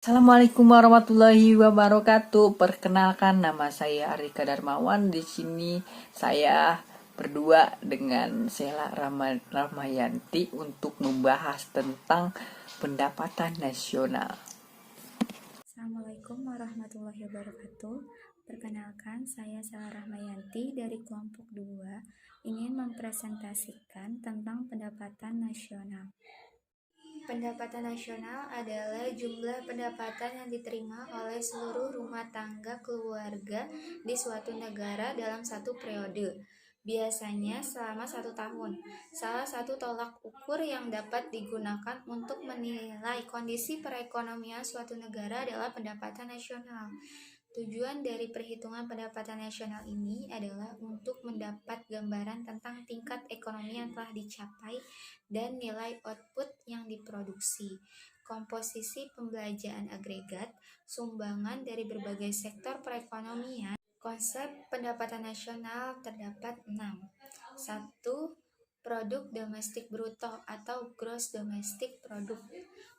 Assalamualaikum warahmatullahi wabarakatuh. Perkenalkan, nama saya Arika Darmawan. Di sini saya berdua dengan Sela Rahmayanti untuk membahas tentang pendapatan nasional. Assalamualaikum warahmatullahi wabarakatuh. Perkenalkan, saya Sela Rahmayanti dari kelompok 2 ingin mempresentasikan tentang pendapatan nasional. Pendapatan nasional adalah jumlah pendapatan yang diterima oleh seluruh rumah tangga keluarga di suatu negara dalam satu periode, biasanya selama 1 tahun. Salah satu tolak ukur yang dapat digunakan untuk menilai kondisi perekonomian suatu negara adalah pendapatan nasional. Tujuan dari perhitungan pendapatan nasional ini adalah untuk mendapat gambaran tentang tingkat ekonomi yang telah dicapai dan nilai output yang diproduksi, komposisi pembelanjaan agregat, sumbangan dari berbagai sektor perekonomian. Konsep pendapatan nasional terdapat 6. 1. Produk domestik bruto atau gross domestic product.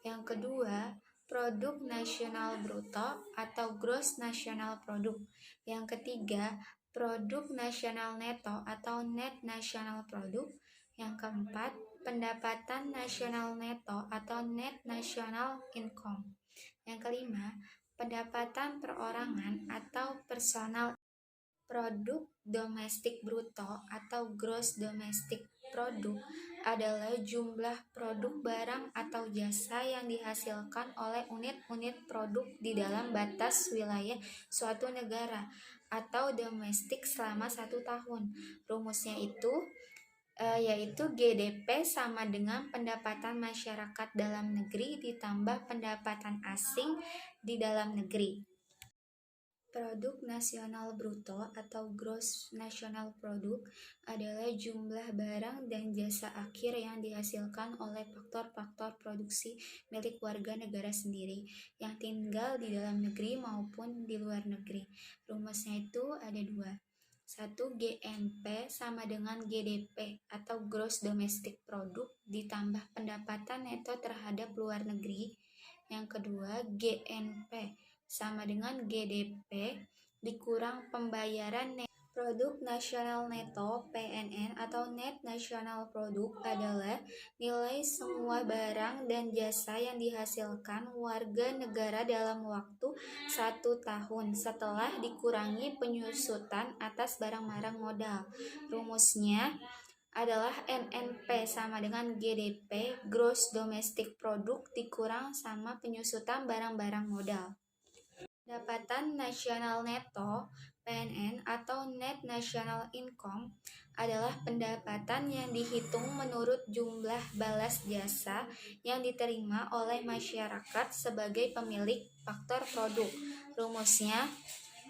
Yang kedua, produk nasional bruto atau gross national product. Yang ketiga, produk nasional neto atau net national product. Yang keempat, pendapatan nasional neto atau net national income. Yang kelima, pendapatan perorangan atau personal. Produk domestik bruto atau gross domestic product adalah jumlah produk barang atau jasa yang dihasilkan oleh unit-unit produk di dalam batas wilayah suatu negara atau domestik selama 1 tahun. Rumusnya yaitu GDP sama dengan pendapatan masyarakat dalam negeri ditambah pendapatan asing di dalam negeri. Produk nasional bruto atau gross national product adalah jumlah barang dan jasa akhir yang dihasilkan oleh faktor-faktor produksi milik warga negara sendiri yang tinggal di dalam negeri maupun di luar negeri. Rumusnya itu ada 2. 1. GNP sama dengan GDP atau gross domestic product ditambah pendapatan neto terhadap luar negeri. Yang kedua, GNP sama dengan GDP dikurang pembayaran net. Produk nasional neto PNN atau net national product adalah nilai semua barang dan jasa yang dihasilkan warga negara dalam waktu 1 tahun setelah dikurangi penyusutan atas barang-barang modal. Rumusnya adalah NNP sama dengan GDP gross domestic product dikurang sama penyusutan barang-barang modal. Pendapatan nasional neto (PNN) atau net national income adalah pendapatan yang dihitung menurut jumlah balas jasa yang diterima oleh masyarakat sebagai pemilik faktor produk. Rumusnya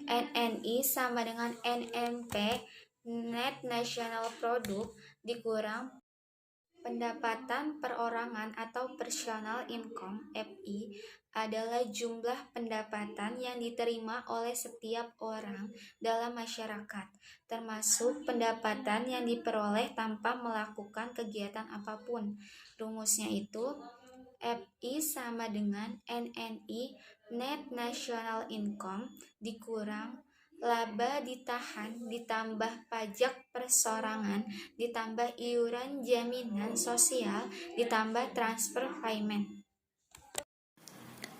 NNI sama dengan NNP net national product dikurang pendapatan perorangan atau personal income (FI) adalah jumlah pendapatan yang diterima oleh setiap orang dalam masyarakat, termasuk pendapatan yang diperoleh tanpa melakukan kegiatan apapun. Rumusnya itu FI sama dengan NNI net national income dikurang laba ditahan ditambah pajak persorangan ditambah iuran jaminan sosial ditambah transfer payment.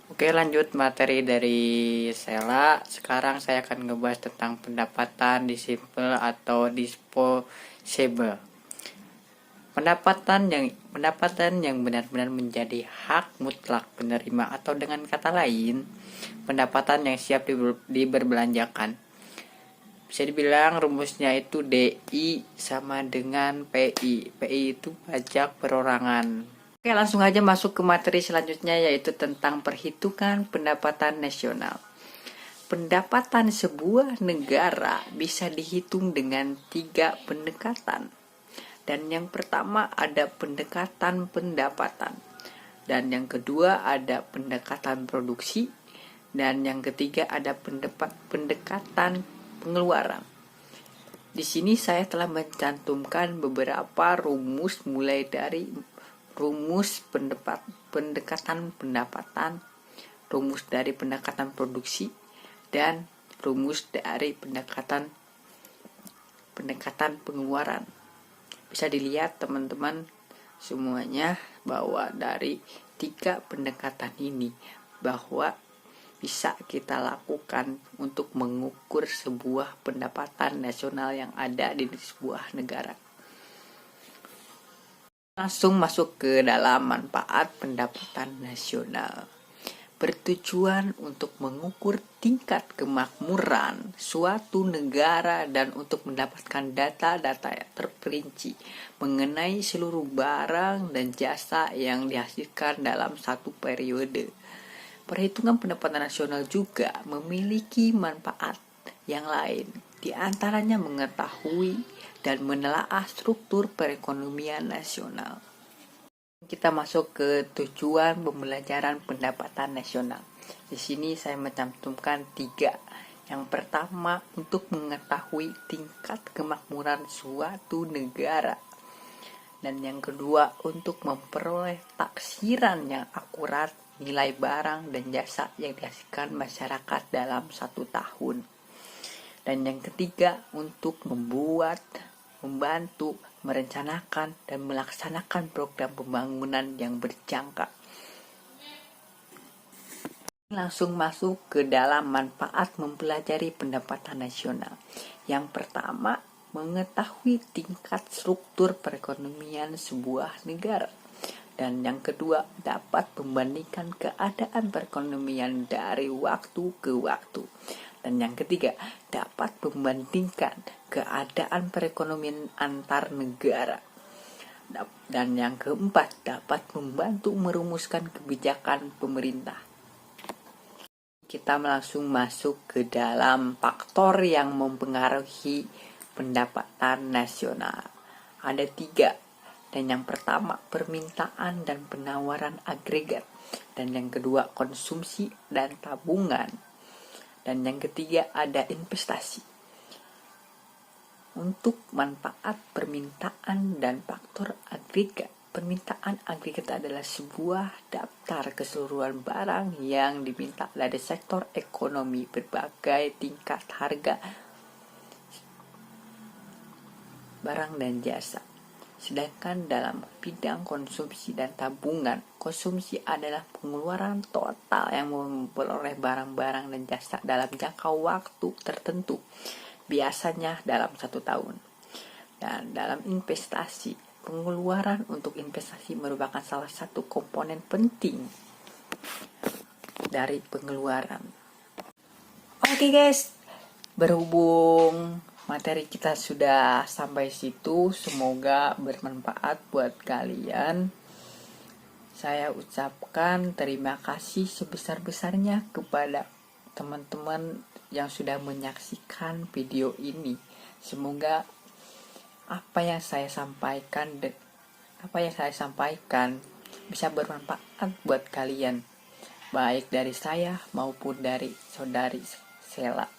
Oke, lanjut materi dari Sela. Sekarang saya akan ngebahas tentang pendapatan disposable atau disposable. Pendapatan yang benar-benar menjadi hak mutlak penerima, atau dengan kata lain, pendapatan yang siap diberbelanjakan. Bisa dibilang rumusnya itu DI sama dengan PI. PI itu pajak perorangan. Oke, langsung aja masuk ke materi selanjutnya, yaitu tentang perhitungan pendapatan nasional. Pendapatan sebuah negara bisa dihitung dengan 3 pendekatan. Dan yang pertama ada pendekatan pendapatan. Dan yang kedua ada pendekatan produksi. Dan yang ketiga ada pendekatan pengeluaran. Di sini saya telah mencantumkan beberapa rumus, mulai dari rumus pendekatan pendapatan, rumus dari pendekatan produksi, dan rumus dari pendekatan pengeluaran. Bisa dilihat teman-teman semuanya bahwa dari 3 pendekatan ini bahwa bisa kita lakukan untuk mengukur sebuah pendapatan nasional yang ada di sebuah negara. Langsung masuk ke dalam manfaat pendapatan nasional. Bertujuan untuk mengukur tingkat kemakmuran suatu negara dan untuk mendapatkan data-data yang terperinci mengenai seluruh barang dan jasa yang dihasilkan dalam satu periode. Perhitungan pendapatan nasional juga memiliki manfaat yang lain, di antaranya mengetahui dan menelaah struktur perekonomian nasional. Kita masuk ke tujuan pembelajaran pendapatan nasional. Di sini saya mencantumkan 3. Yang pertama, untuk mengetahui tingkat kemakmuran suatu negara. Dan yang kedua, untuk memperoleh taksiran yang akurat nilai barang dan jasa yang dihasilkan masyarakat dalam 1 tahun. Dan yang ketiga, untuk membantu merencanakan dan melaksanakan program pembangunan yang berjangka. Langsung masuk ke dalam manfaat mempelajari pendapatan nasional. Yang pertama, mengetahui tingkat struktur perekonomian sebuah negara. Dan yang kedua, dapat membandingkan keadaan perekonomian dari waktu ke waktu. Dan yang ketiga, dapat membandingkan keadaan perekonomian antar negara. Dan yang keempat, dapat membantu merumuskan kebijakan pemerintah. Kita langsung masuk ke dalam faktor yang mempengaruhi pendapatan nasional. Ada 3. Dan yang pertama, permintaan dan penawaran agregat. Dan yang kedua, konsumsi dan tabungan. Dan yang ketiga, ada investasi. Untuk manfaat permintaan dan faktor agregat. Permintaan agregat adalah sebuah daftar keseluruhan barang yang diminta dari sektor ekonomi berbagai tingkat harga barang dan jasa. Sedangkan dalam bidang konsumsi dan tabungan, konsumsi adalah pengeluaran total yang memperoleh barang-barang dan jasa dalam jangka waktu tertentu, biasanya dalam 1 tahun. Dan dalam investasi, pengeluaran untuk investasi merupakan salah satu komponen penting dari pengeluaran. Oke guys, berhubung materi kita sudah sampai situ, semoga bermanfaat buat kalian. Saya ucapkan terima kasih sebesar-besarnya kepada teman-teman yang sudah menyaksikan video ini. Semoga apa yang saya sampaikan bisa bermanfaat buat kalian, baik dari saya maupun dari saudari Sela.